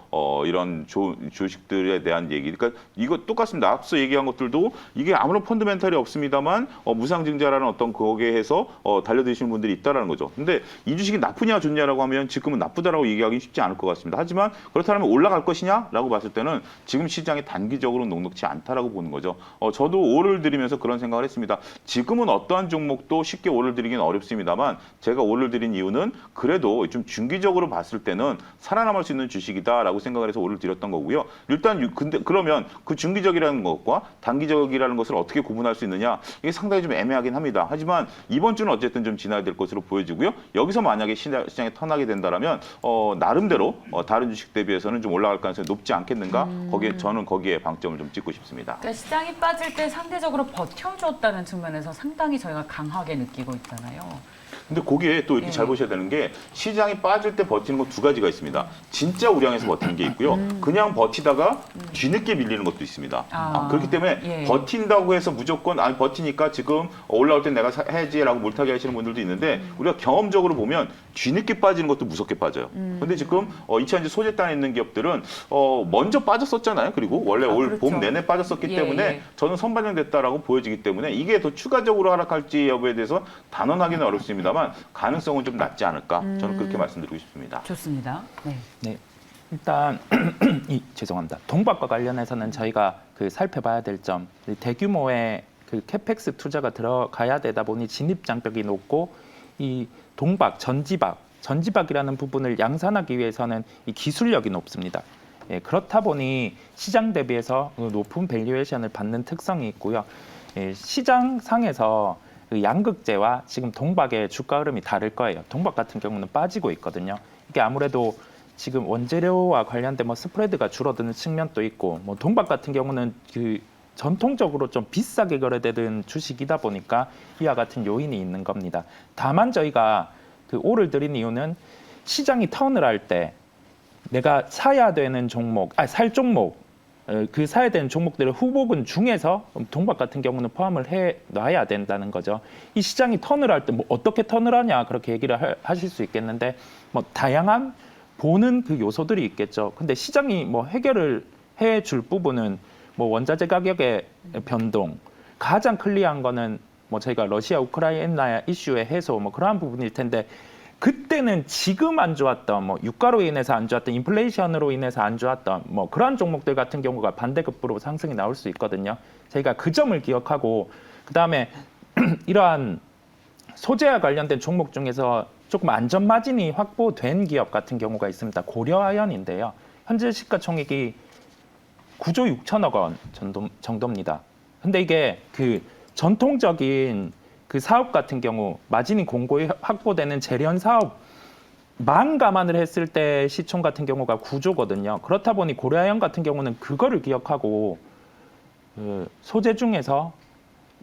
이런 주식들에 대한 얘기, 그러니까 이거 똑같습니다. 앞서 얘기한 것들도 이게 아무런 펀드멘탈이 없습니다만 무상증자라는 어떤 거기에 해서 달려드시는 분들이 있다라는 거죠. 근데 이 주식이 나쁘냐 좋냐라고 하면 지금은 나쁘다라고 얘기하기 쉽지 않을 것 같습니다. 하지만 그렇다면 올라갈 것이냐라고 봤을 때는 지금 시장이 단기적으로 녹록지 않다라고 보는 거죠. 저도 오를 들이면서 그런 생각을 했습니다. 지금은 어떠한 종목도 쉽게 오를 들이기는 어렵습니다만 제가 오를 들인 이유는 그래도 좀 중기적으로 봤을 때는 살아남을 수 있는 주식이다라고 생각을 해서 오를 들였던 거고요. 일단 근데 그러면 그 중기적이라는 것과 단기적이라는 것을 어떻게 구분할 수 있느냐 이게 상당히 좀 애매하긴 합니다. 하지만 이번 주는 어쨌든 좀 지나야 될 것으로 보여지고요. 여기서 만약에 시장에 턴하게 된다면 나름대로 다른 주식 대비해서는 좀 올라갈 가능성이 높지 않겠는가? 저는 거기에 방점을 좀 찍고 싶습니다. 그러니까 시장이 빠질 때 상대적으로 버텨줬다는 측면에서 상당히 저희가 강하게 느끼고 있잖아요. 근데 거기에 또 이렇게 잘 보셔야 되는 게 시장이 빠질 때 버티는 건 두 가지가 있습니다. 진짜 우량해서 버티는 게 있고요. 그냥 버티다가 뒤늦게 밀리는 것도 있습니다. 그렇기 때문에 버틴다고 해서 무조건 버티니까 지금 올라올 땐 내가 해야지라고 물타기 하시는 분들도 있는데 우리가 경험적으로 보면 뒤늦게 빠지는 것도 무섭게 빠져요. 근데 지금 2차전지 소재단에 있는 기업들은 먼저 빠졌었잖아요. 그리고 원래 올 그렇죠. 봄 내내 빠졌었기 때문에 예. 저는 선반영됐다라고 보여지기 때문에 이게 더 추가적으로 하락할지 여부에 대해서 단언하기는 어렵습니다만 가능성은 좀 낮지 않을까 저는 그렇게 말씀드리고 싶습니다. 좋습니다. 네. 네. 일단 죄송합니다. 동박과 관련해서는 저희가 살펴봐야 될 점, 대규모의 캐펙스 투자가 들어가야 되다 보니 진입 장벽이 높고 이 동박, 전지박이라는 부분을 양산하기 위해서는 이 기술력이 높습니다. 예, 그렇다 보니 시장 대비해서 높은 밸류에이션을 받는 특성이 있고요. 예, 시장 상에서 양극재와 지금 동박의 주가 흐름이 다를 거예요. 동박 같은 경우는 빠지고 있거든요. 이게 아무래도 지금 원재료와 관련된 스프레드가 줄어드는 측면도 있고, 동박 같은 경우는 전통적으로 좀 비싸게 거래되는 주식이다 보니까 이와 같은 요인이 있는 겁니다. 다만 저희가 오를 들인 이유는 시장이 턴을 할 때 내가 사야 되는 종목, 살 종목, 사야 되는 종목들의 후보군 중에서 동박 같은 경우는 포함을 해 놔야 된다는 거죠. 이 시장이 턴을 할 때 어떻게 턴을 하냐 그렇게 얘기를 하실 수 있겠는데 다양한 보는 요소들이 있겠죠. 근데 시장이 해결을 해줄 부분은 뭐 원자재 가격의 변동, 가장 클리어한 거는 뭐 저희가 러시아 우크라이나 이슈의 해소 뭐 그러한 부분일 텐데 그때는 지금 안 좋았던 뭐 유가로 인해서 안 좋았던 인플레이션으로 인해서 안 좋았던 뭐 그러한 종목들 같은 경우가 반대급부로 상승이 나올 수 있거든요. 저희가 그 점을 기억하고 그다음에 이러한 소재와 관련된 종목 중에서 조금 안전 마진이 확보된 기업 같은 경우가 있습니다. 고려아연인데요. 현재 시가총액이 9조 6천억 원 정도입니다. 근데 이게 그 전통적인 그 사업 같은 경우 마진이 공고히 확보되는 재련 사업만 감안을 했을 때 시총 같은 경우가 9조거든요. 그렇다 보니 고려아연 같은 경우는 그거를 기억하고 그 소재 중에서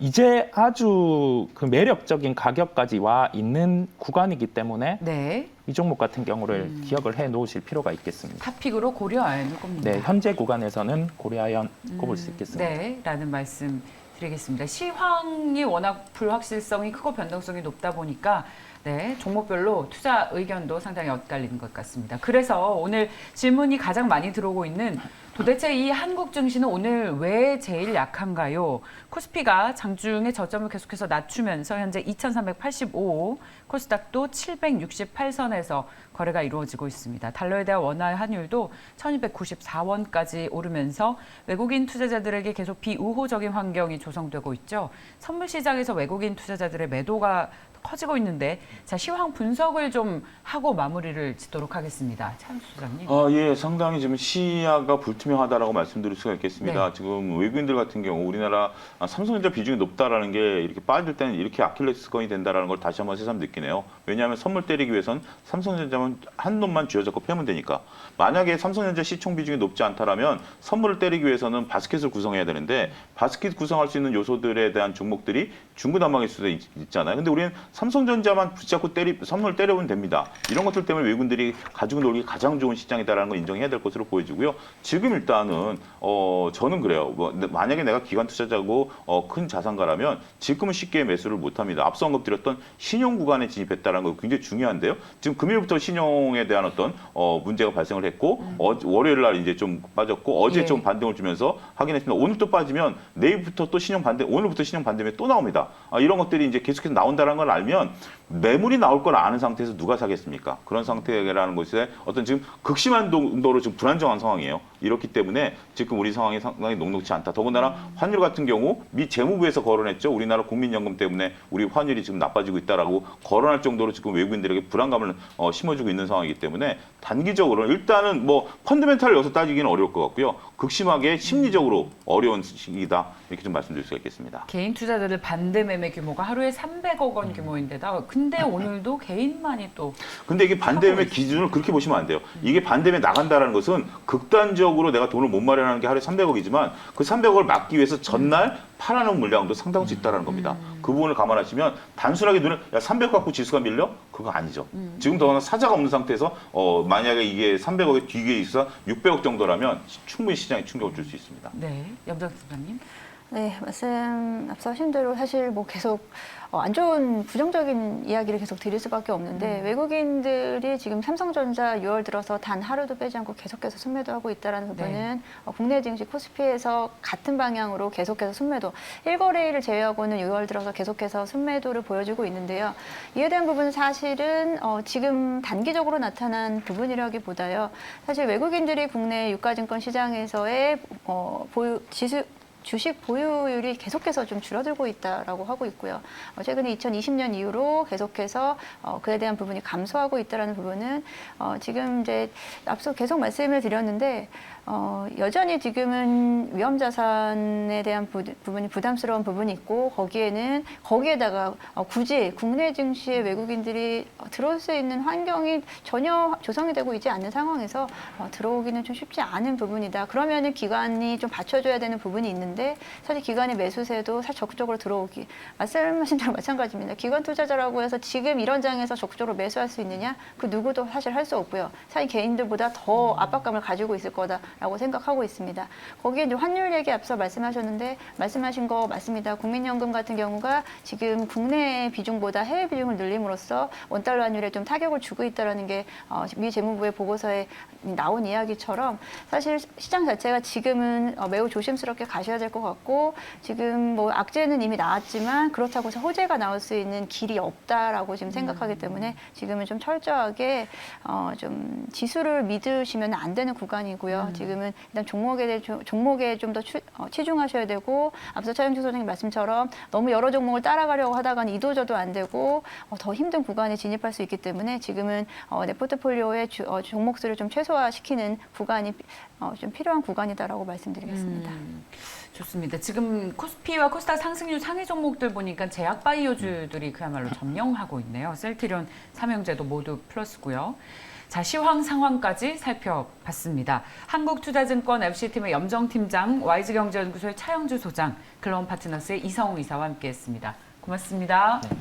이제 아주 그 매력적인 가격까지 와 있는 구간이기 때문에 네. 이 종목 같은 경우를 기억을 해 놓으실 필요가 있겠습니다. 탑픽으로 고려아연을 꼽는다. 네, 현재 구간에서는 고려아연 꼽을 수 있겠습니다. 네, 라는 말씀 드리겠습니다. 시황이 워낙 불확실성이 크고 변동성이 높다 보니까 네, 종목별로 투자 의견도 상당히 엇갈리는 것 같습니다. 그래서 오늘 질문이 가장 많이 들어오고 있는 도대체 이 한국 증시는 오늘 왜 제일 약한가요? 코스피가 장중에 저점을 계속해서 낮추면서 현재 2385, 코스닥도 768선에서 거래가 이루어지고 있습니다. 달러에 대한 원화 환율도 1294원까지 오르면서 외국인 투자자들에게 계속 비우호적인 환경이 조성되고 있죠. 선물 시장에서 외국인 투자자들의 매도가 커지고 있는데 자 시황 분석을 좀 하고 마무리를 짓도록 하겠습니다. 차은수 소장님. 예, 상당히 지금 시야가 불투명하다라고 말씀드릴 수가 있겠습니다. 네. 지금 외국인들 같은 경우 우리나라 삼성전자 비중이 높다라는 게 이렇게 빠질 때는 이렇게 아킬레스건이 된다라는 걸 다시 한번 새삼 느끼네요. 왜냐하면 선물 때리기 위해선 삼성전자만 한 놈만 쥐어잡고 패면 되니까. 만약에 삼성전자 시총 비중이 높지 않다라면 선물을 때리기 위해서는 바스켓을 구성해야 되는데 바스켓 구성할 수 있는 요소들에 대한 종목들이 중구난방일 수도 있잖아요. 근데 우리는 삼성전자만 붙잡고 선물 때려보면 됩니다. 이런 것들 때문에 외국인들이 가지고 놀기 가장 좋은 시장이다라는 걸 인정해야 될 것으로 보여지고요. 지금 일단은 저는 그래요. 만약에 내가 기관 투자자고 큰 자산가라면 지금은 쉽게 매수를 못합니다. 앞서 언급드렸던 신용 구간에 진입했다는 거 굉장히 중요한데요. 지금 금요일부터 신용에 대한 어떤 문제가 발생을 했고 월요일 날 이제 좀 빠졌고 어제 예. 좀 반등을 주면서 확인했습니다. 오늘 또 빠지면 내일부터 또 신용 반등, 오늘부터 신용 반등이 또 나옵니다. 이런 것들이 이제 계속해서 나온다는 걸 알면 매물이 나올 걸 아는 상태에서 누가 사겠습니까? 그런 상태라는 것에 어떤 지금 극심한 정도로 지금 불안정한 상황이에요. 이렇기 때문에 지금 우리 상황이 상당히 녹록지 않다. 더군다나 환율 같은 경우 미 재무부에서 거론했죠. 우리나라 국민연금 때문에 우리 환율이 지금 나빠지고 있다라고 거론할 정도로 지금 외국인들에게 불안감을 심어주고 있는 상황이기 때문에 단기적으로 일단은 뭐 펀드멘탈을 여기서 따지기는 어려울 것 같고요. 극심하게 심리적으로 어려운 시기다. 이렇게 좀 말씀드릴 수가 있겠습니다. 개인 투자자들 반대 매매 규모가 하루에 300억 원 규모인데다 근데 오늘도 개인만이 또 근데 이게 반대매 기준을 그렇게 보시면 안 돼요. 이게 반대매 나간다라는 것은 극단적으로 내가 돈을 못 마련하는 게 하루에 300억이지만 그 300억을 막기 위해서 전날 팔아놓은 물량도 상당수 있다는 겁니다. 그 부분을 감안하시면 단순하게 눈에 300 갖고 지수가 밀려? 그거 아니죠. 지금 더구나 사자가 없는 상태에서 만약에 이게 300억의 뒤에 있어 600억 정도라면 충분히 시장에 충격을 줄 수 있습니다. 네, 염정수 소장님. 네, 말씀 앞서 하신 대로 사실 뭐 계속 안 좋은 부정적인 이야기를 계속 드릴 수밖에 없는데 외국인들이 지금 삼성전자 6월 들어서 단 하루도 빼지 않고 계속해서 순매도하고 있다는 부분은 국내 증시 코스피에서 같은 방향으로 계속해서 순매도 1거래일을 제외하고는 6월 들어서 계속해서 순매도를 보여주고 있는데요. 이에 대한 부분은 사실은 지금 단기적으로 나타난 부분이라기보다요. 사실 외국인들이 국내 유가증권 시장에서의 주식 보유율이 계속해서 좀 줄어들고 있다라고 하고 있고요. 최근에 2020년 이후로 계속해서 그에 대한 부분이 감소하고 있다라는 부분은 지금 이제 앞서 계속 말씀을 드렸는데 여전히 지금은 위험 자산에 대한 부분이 부담스러운 부분이 있고 거기에다가 굳이 국내 증시에 외국인들이 들어올 수 있는 환경이 전혀 조성이 되고 있지 않는 상황에서 들어오기는 좀 쉽지 않은 부분이다. 그러면은 기관이 좀 받쳐줘야 되는 부분이 있는데 사실 기관의 매수세도 사실 적극적으로 들어오기 말씀하신 대로 마찬가지입니다. 기관 투자자라고 해서 지금 이런 장에서 적극적으로 매수할 수 있느냐? 그 누구도 사실 할 수 없고요. 사실 개인들보다 더 압박감을 가지고 있을 거다. 있다라고 생각하고 있습니다. 거기에 이제 환율 얘기 앞서 말씀하셨는데 말씀하신 거 맞습니다. 국민연금 같은 경우가 지금 국내 비중보다 해외 비중을 늘림으로써 원달러 환율에 좀 타격을 주고 있다는 게 미 재무부의 보고서에 나온 이야기처럼 사실 시장 자체가 지금은 매우 조심스럽게 가셔야 될 것 같고 지금 뭐 악재는 이미 나왔지만 그렇다고 해서 호재가 나올 수 있는 길이 없다라고 지금 생각하기 때문에 지금은 좀 철저하게 좀 지수를 믿으시면 안 되는 구간이고요. 지금은 일단 종목에 좀 더 치중하셔야 되고 앞서 차영주 소장님 말씀처럼 너무 여러 종목을 따라가려고 하다가는 이도저도 안 되고 더 힘든 구간에 진입할 수 있기 때문에 지금은 내 포트폴리오의 종목 수를 좀 최소화시키는 구간이 좀 필요한 구간이다라고 말씀드리겠습니다. 좋습니다. 지금 코스피와 코스닥 상승률 상위 종목들 보니까 제약 바이오주들이 그야말로 점령하고 있네요. 셀트리온, 삼형제도 모두 플러스고요. 자, 시황 상황까지 살펴봤습니다. 한국투자증권 FC팀의 염정팀장, 와이즈경제연구소의 차영주 소장, 글로벌 파트너스의 이성우 이사와 함께했습니다. 고맙습니다. 네.